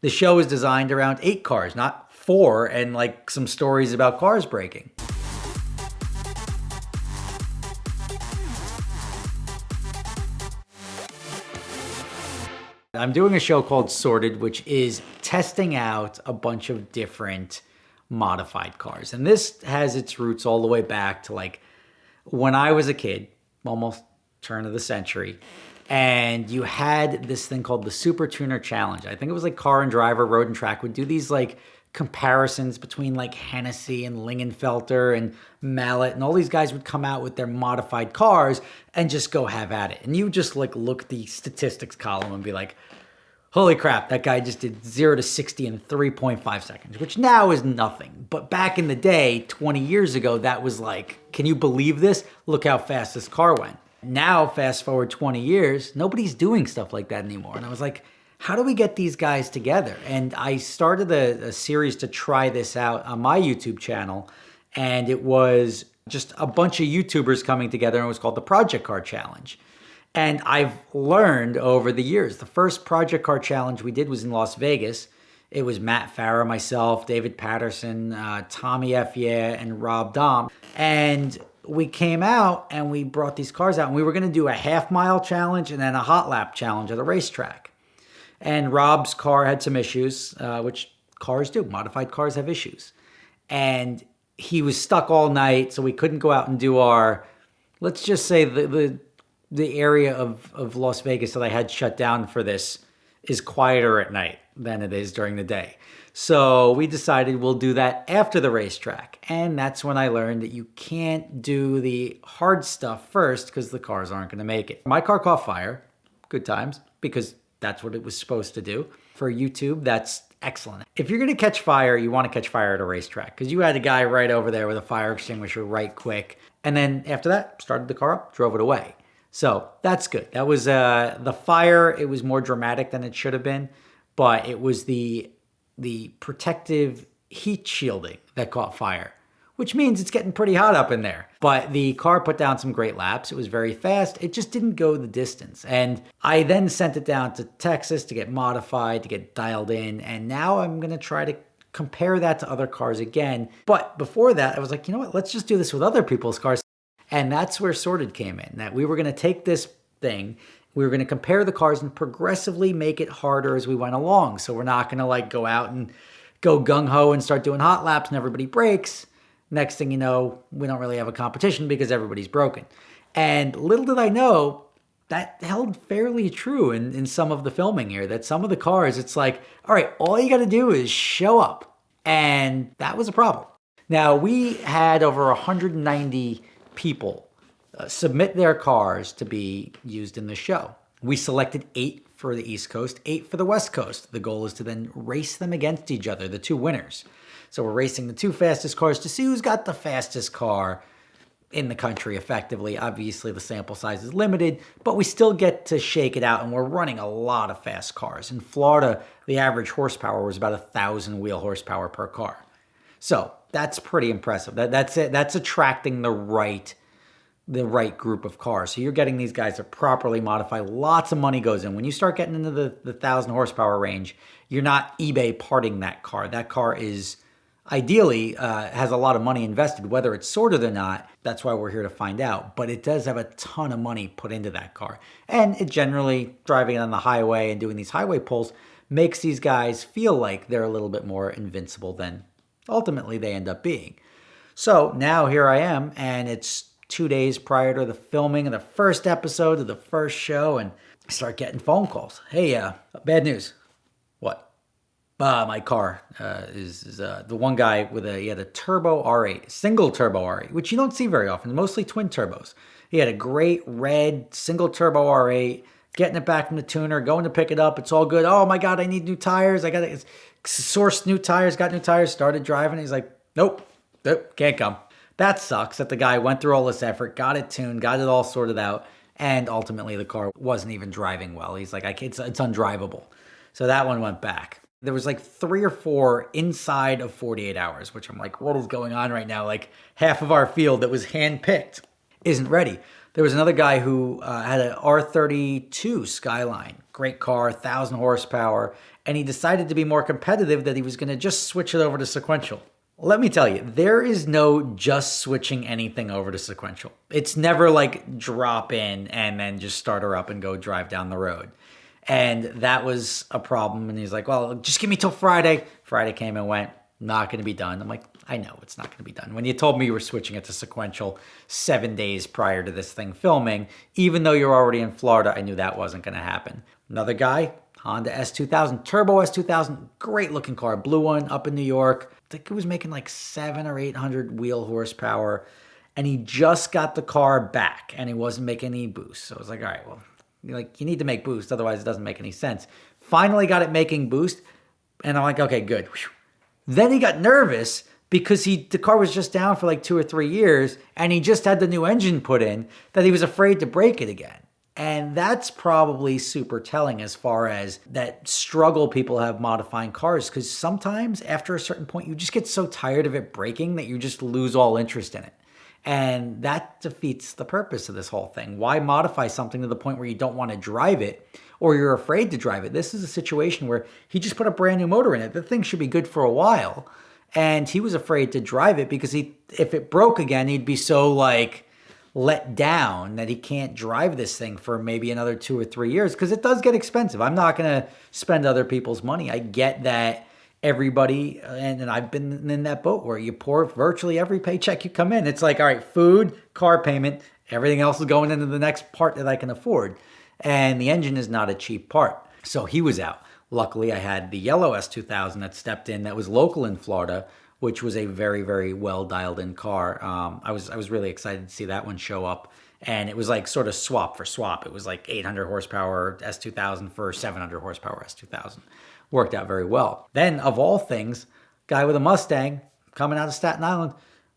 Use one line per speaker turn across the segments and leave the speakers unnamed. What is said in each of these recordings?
The show is designed around 8 cars, not 4, and like some stories about cars breaking. I'm doing a show called Sorted, which is testing out a bunch of different modified cars. And this has its roots all the way back to like when I was a kid, almost turn of the century. And you had this thing called the Super Tuner Challenge. I think it was like Car and Driver, Road and Track would do these like comparisons between like Hennessy and Lingenfelter and Mallet, and all these guys would come out with their modified cars and just go have at it. And you just like look at the statistics column and be like, holy crap, that guy just did 0 to 60 in 3.5 seconds, which now is nothing. But back in the day, 20 years ago, that was like, can you believe this? Look how fast this car went. Now, fast forward 20 years, nobody's doing stuff like that anymore. And I was like, how do we get these guys together? And I started a series to try this out on my YouTube channel. And it was just a bunch of YouTubers coming together, and it was called the Project Car Challenge. And I've learned over the years, the first Project Car Challenge we did was in Las Vegas. It was Matt Farah, myself, David Patterson, Tommy F. Yeah, and Rob Dom. And we came out and we brought these cars out, and we were going to do a half-mile challenge and then a hot lap challenge at a racetrack. And Rob's car had some issues, which cars do. Modified cars have issues. And he was stuck all night, so we couldn't go out and do our, let's just say the area of Las Vegas that I had shut down for this is quieter at night than it is during the day. So we decided we'll do that after the racetrack. And that's when I learned that you can't do the hard stuff first because the cars aren't going to make it. My car caught fire. Good times, because that's what it was supposed to do. For YouTube, that's excellent. If you're going to catch fire, you want to catch fire at a racetrack, because you had a guy right over there with a fire extinguisher right quick. And then after that, started the car up, drove it away. So that's good. That was the fire. It was more dramatic than it should have been, but it was the protective heat shielding that caught fire, which means it's getting pretty hot up in there. But the car put down some great laps. It was very fast. It just didn't go the distance. And I then sent it down to Texas to get modified, to get dialed in. And now I'm going to try to compare that to other cars again. But before that, I was like, you know what? Let's just do this with other people's cars. And that's where Sorted came in, that we were going to take this thing, we were going to compare the cars and progressively make it harder as we went along. So we're not going to like go out and go gung-ho and start doing hot laps and everybody breaks. Next thing you know, we don't really have a competition because everybody's broken. And little did I know, that held fairly true in some of the filming here, that some of the cars, it's like, all right, all you got to do is show up. And that was a problem. Now, we had over 190 people submit their cars to be used in the show. We selected 8 for the East Coast, 8 for the West Coast. The goal is to then race them against each other, the 2 winners. So we're racing the 2 fastest cars to see who's got the fastest car in the country effectively. Obviously, the sample size is limited, but we still get to shake it out, and we're running a lot of fast cars. In Florida, the average horsepower was about 1,000 wheel horsepower per car. So that's pretty impressive. That's it. That's attracting the right group of cars. So you're getting these guys to properly modify. Lots of money goes in. When you start getting into the 1,000 horsepower range, you're not eBay parting that car. That car is ideally has a lot of money invested, whether it's sorted or not. That's why we're here to find out. But it does have a ton of money put into that car. And it generally, driving on the highway and doing these highway pulls, makes these guys feel like they're a little bit more invincible than ultimately they end up being. So now here I am, and it's 2 days prior to the filming of the first episode of the first show, and I start getting phone calls. Hey, bad news. What? My car is the one guy he had a turbo R8, single turbo R8, which you don't see very often, mostly twin turbos. He had a great red single turbo R8, getting it back from the tuner, going to pick it up. It's all good. Oh my God, I need new tires. I got to source new tires, got new tires, started driving. He's like, nope, can't come. That sucks that the guy went through all this effort, got it tuned, got it all sorted out, and ultimately the car wasn't even driving well. He's like, it's undrivable. So that one went back. There was like 3 or 4 inside of 48 hours, which I'm like, what is going on right now? Like half of our field that was handpicked isn't ready. There was another guy who had an R32 Skyline, great car, 1,000 horsepower, and he decided to be more competitive that he was going to just switch it over to sequential. Let me tell you, there is no just switching anything over to sequential. It's never like drop in and then just start her up and go drive down the road. And that was a problem. And he's like, well, just give me till Friday. Friday came and went, not going to be done. I'm like, I know it's not going to be done. When you told me you were switching it to sequential 7 days prior to this thing filming, even though you're already in Florida, I knew that wasn't going to happen. Another guy, Honda S2000, Turbo S2000, great looking car, blue one up in New York. I think it was making like 700 or 800 wheel horsepower. And he just got the car back and he wasn't making any boost. So I was like, all right, well, you need to make boost. Otherwise it doesn't make any sense. Finally got it making boost. And I'm like, okay, good. Then he got nervous because the car was just down for like 2 or 3 years and he just had the new engine put in that he was afraid to break it again. And that's probably super telling as far as that struggle people have modifying cars, because sometimes after a certain point, you just get so tired of it breaking that you just lose all interest in it. And that defeats the purpose of this whole thing. Why modify something to the point where you don't want to drive it or you're afraid to drive it? This is a situation where he just put a brand new motor in it. The thing should be good for a while. And he was afraid to drive it because if it broke again, he'd be so like let down that he can't drive this thing for maybe another 2 or 3 years, because it does get expensive. I'm not going to spend other people's money. I get that everybody, and I've been in that boat where you pour virtually every paycheck you come in. It's like, all right, food, car payment, everything else is going into the next part that I can afford. And the engine is not a cheap part. So he was out. Luckily, I had the yellow S2000 that stepped in that was local in Florida, which was a very, very well dialed in car. I was really excited to see that one show up. And it was like sort of swap for swap. It was like 800 horsepower S2000 for 700 horsepower S2000. Worked out very well. Then, of all things, guy with a Mustang coming out of Staten Island,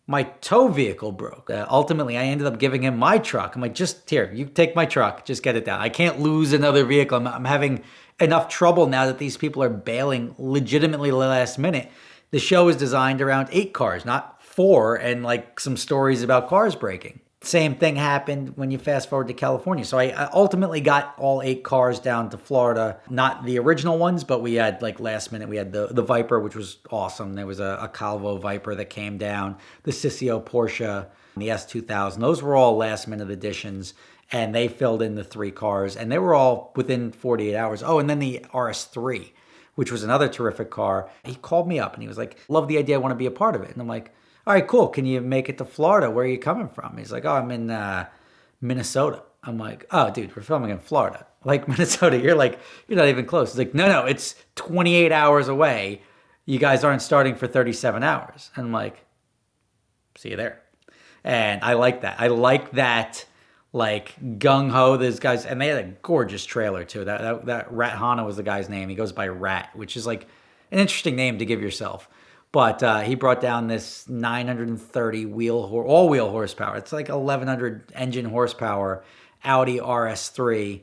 my tow vehicle broke. Ultimately, I ended up giving him my truck. I'm like, just here, you take my truck, just get it down. I can't lose another vehicle. I'm having enough trouble now that these people are bailing legitimately last minute. The show is designed around 8 cars, not 4, and like some stories about cars breaking. Same thing happened when you fast forward to California. So I ultimately got all 8 cars down to Florida. Not the original ones, but we had like last minute, we had the Viper, which was awesome. There was a Calvo Viper that came down, the Sissio Porsche, the S2000. Those were all last minute additions, and they filled in the 3 cars, and they were all within 48 hours. Oh, and then the RS3, which was another terrific car. He called me up and he was like, love the idea, I want to be a part of it. And I'm like, all right, cool. Can you make it to Florida? Where are you coming from? He's like, oh, I'm in Minnesota. I'm like, oh, dude, we're filming in Florida. Like Minnesota, you're not even close. He's like, no, it's 28 hours away. You guys aren't starting for 37 hours. And I'm like, see you there. And I like that. I like that, like gung-ho, these guys. And they had a gorgeous trailer too. That Rat Hana was the guy's name. He goes by Rat, which is like an interesting name to give yourself. But he brought down this 930 all-wheel horsepower. It's like 1,100 engine horsepower Audi RS3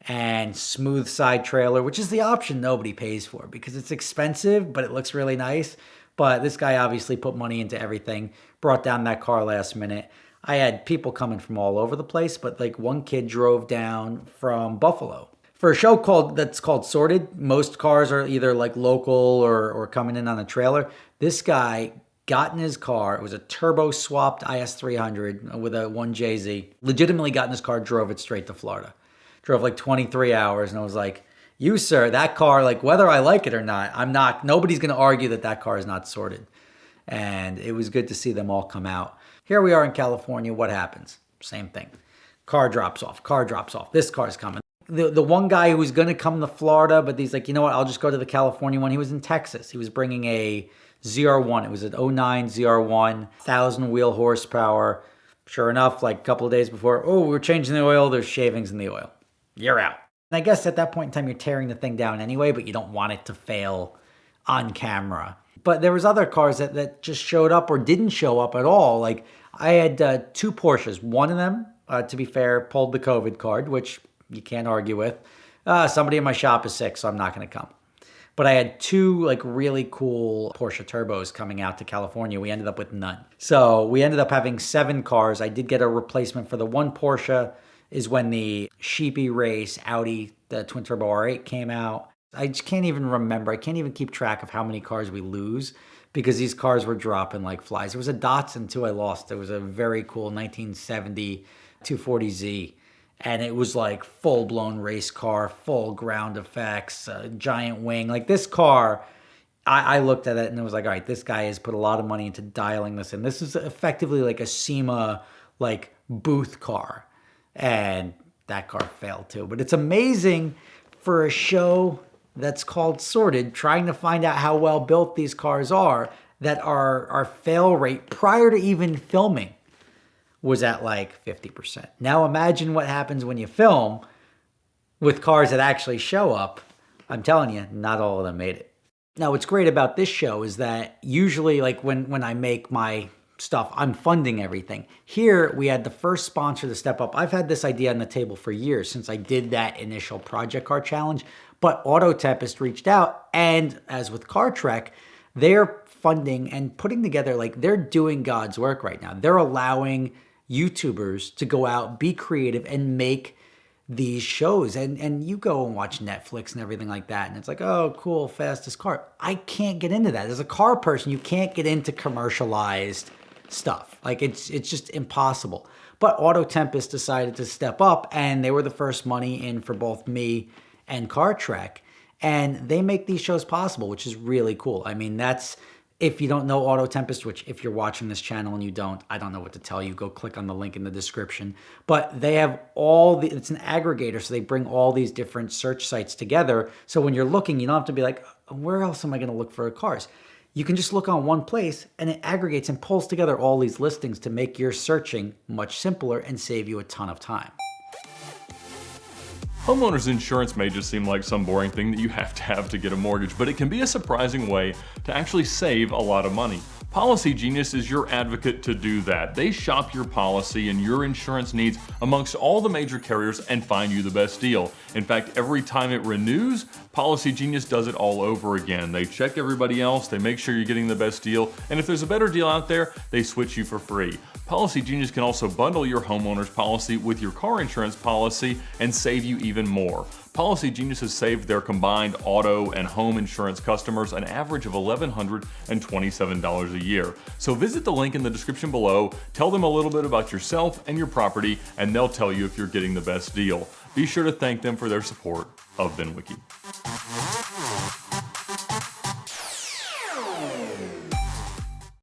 and smooth side trailer, which is the option nobody pays for because it's expensive, but it looks really nice. But this guy obviously put money into everything, brought down that car last minute. I had people coming from all over the place, but like one kid drove down from Buffalo. For a show that's called Sorted, most cars are either like local or coming in on a trailer. This guy got in his car. It was a turbo swapped IS300 with a 1JZ. Legitimately got in his car, drove it straight to Florida. Drove like 23 hours, and I was like, you, sir, that car, like whether I like it or not, nobody's going to argue that car is not sorted. And it was good to see them all come out. Here we are in California. What happens? Same thing. Car drops off. This car's coming. The one guy who was going to come to Florida, but he's like, you know what, I'll just go to the California one. He was in Texas. He was bringing a ZR1. It was an '09 ZR1, 1,000 wheel horsepower. Sure enough, like a couple of days before, we're changing the oil. There's shavings in the oil. You're out. And I guess at that point in time, you're tearing the thing down anyway, but you don't want it to fail on camera. But there was other cars that just showed up or didn't show up at all. Like I had 2 Porsches. One of them, to be fair, pulled the COVID card, which you can't argue with. Somebody in my shop is sick, so I'm not going to come. But I had 2 like really cool Porsche turbos coming out to California. We ended up with none. So we ended up having 7 cars. I did get a replacement for the one Porsche is when the Sheepy Race Audi, the twin turbo R8 came out. I just can't even remember. I can't even keep track of how many cars we lose because these cars were dropping like flies. There was a Datsun too I lost. It was a very cool 1970 240Z. And it was like full blown race car, full ground effects, giant wing. Like this car, I looked at it and it was like, all right, this guy has put a lot of money into dialing this in. This is effectively like a SEMA like booth car. And that car failed too. But it's amazing for a show that's called Sorted, trying to find out how well built these cars are, that our fail rate prior to even filming was at like 50%. Now imagine what happens when you film with cars that actually show up. I'm telling you, not all of them made it. Now what's great about this show is that usually like when I make my stuff, I'm funding everything. Here we had the first sponsor to step up. I've had this idea on the table for years since I did that initial project car challenge, but Auto Tempest reached out, and as with Car Trek, they're funding and putting together, like they're doing God's work right now. They're allowing YouTubers to go out, be creative, and make these shows. And you go and watch Netflix and everything like that, and it's like, oh, cool, fastest car. I can't get into that. As a car person, you can't get into commercialized stuff. Like it's just impossible. But Auto Tempest decided to step up, and they were the first money in for both me and Car Trek. And they make these shows possible, which is really cool. I mean, that's, if you don't know Auto Tempest, which if you're watching this channel and you don't, I don't know what to tell you. Go click on the link in the description. But they have it's an aggregator, so they bring all these different search sites together. So when you're looking, you don't have to be like, where else am I going to look for cars? You can just look on one place, and it aggregates and pulls together all these listings to make your searching much simpler and save you a ton of time.
Homeowners insurance may just seem like some boring thing that you have to get a mortgage, but it can be a surprising way to actually save a lot of money. Policy Genius is your advocate to do that. They shop your policy and your insurance needs amongst all the major carriers and find you the best deal. In fact, every time it renews, Policy Genius does it all over again. They check everybody else, they make sure you're getting the best deal, and if there's a better deal out there, they switch you for free. Policy Genius can also bundle your homeowner's policy with your car insurance policy and save you even more. Policy Genius has saved their combined auto and home insurance customers an average of $1,127 a year. So visit the link in the description below, tell them a little bit about yourself and your property, and they'll tell you if you're getting the best deal. Be sure to thank them for their support of VINwiki.